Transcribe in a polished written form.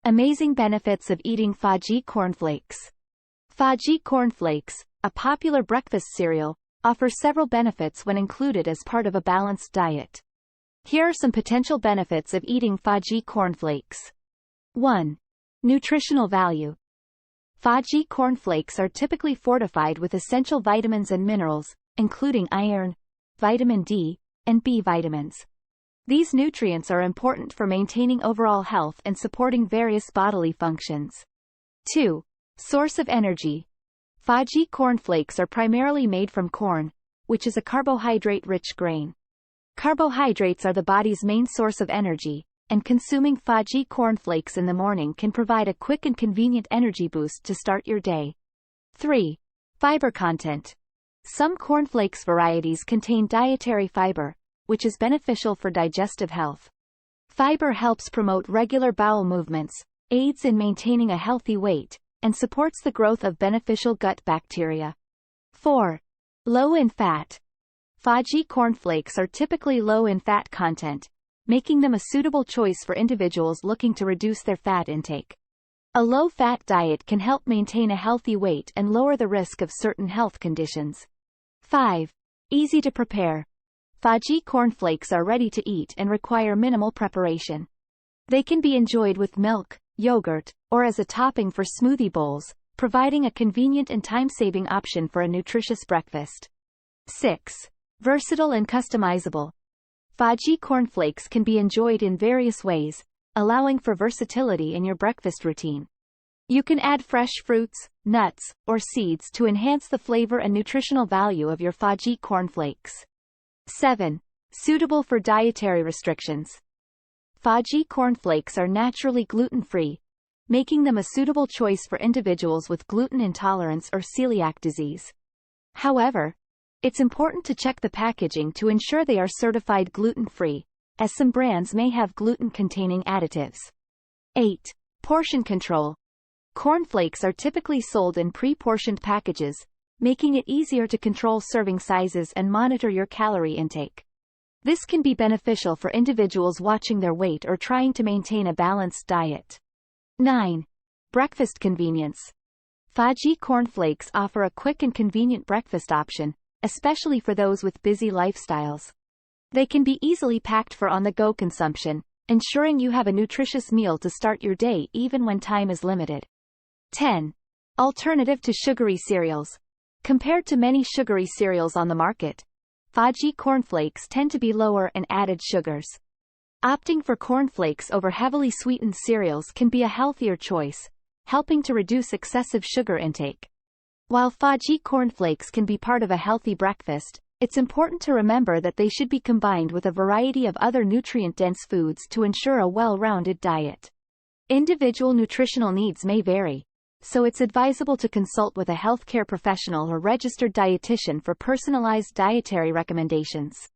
Amazing benefits of eating Fauji cornflakes. Fauji cornflakes, a popular breakfast cereal, offer several benefits when included as part of a balanced diet. Here are some potential benefits of eating Fauji cornflakes. 1. Nutritional value. Fauji cornflakes are typically fortified with essential vitamins and minerals, including iron, vitamin D, and B vitamins. These nutrients are important for maintaining overall health and supporting various bodily functions. 2. Source of energy. Fauji cornflakes are primarily made from corn, which is a carbohydrate-rich grain. Carbohydrates are the body's main source of energy, and consuming Fauji cornflakes in the morning can provide a quick and convenient energy boost to start your day. 3. Fiber content. Some cornflakes varieties contain dietary fiber, which is beneficial for digestive health. Fiber helps promote regular bowel movements, aids in maintaining a healthy weight, and supports the growth of beneficial gut bacteria. 4. Low in fat. Fauji cornflakes are typically low in fat content, making them a suitable choice for individuals looking to reduce their fat intake. A low-fat diet can help maintain a healthy weight and lower the risk of certain health conditions. 5. Easy to prepare. Fauji cornflakes are ready to eat and require minimal preparation. They can be enjoyed with milk, yogurt, or as a topping for smoothie bowls, providing a convenient and time-saving option for a nutritious breakfast. 6. Versatile and customizable. Fauji cornflakes can be enjoyed in various ways, allowing for versatility in your breakfast routine. You can add fresh fruits, nuts, or seeds to enhance the flavor and nutritional value of your Fauji cornflakes. 7. Suitable for dietary restrictions. Fauji cornflakes are naturally gluten-free, making them a suitable choice for individuals with gluten intolerance or celiac disease. However, it's important to check the packaging to ensure they are certified gluten-free, as some brands may have gluten-containing additives. 8. Portion control. Cornflakes are typically sold in pre-portioned packages, making it easier to control serving sizes and monitor your calorie intake. This can be beneficial for individuals watching their weight or trying to maintain a balanced diet. 9. Breakfast convenience. Fauji cornflakes offer a quick and convenient breakfast option, especially for those with busy lifestyles. They can be easily packed for on-the-go consumption, ensuring you have a nutritious meal to start your day even when time is limited. 10. Alternative to sugary cereals. Compared to many sugary cereals on the market, Fauji cornflakes tend to be lower in added sugars. Opting for cornflakes over heavily sweetened cereals can be a healthier choice, helping to reduce excessive sugar intake. While Fauji cornflakes can be part of a healthy breakfast, it's important to remember that they should be combined with a variety of other nutrient-dense foods to ensure a well-rounded diet. Individual nutritional needs may vary, so it's advisable to consult with a healthcare professional or registered dietitian for personalized dietary recommendations.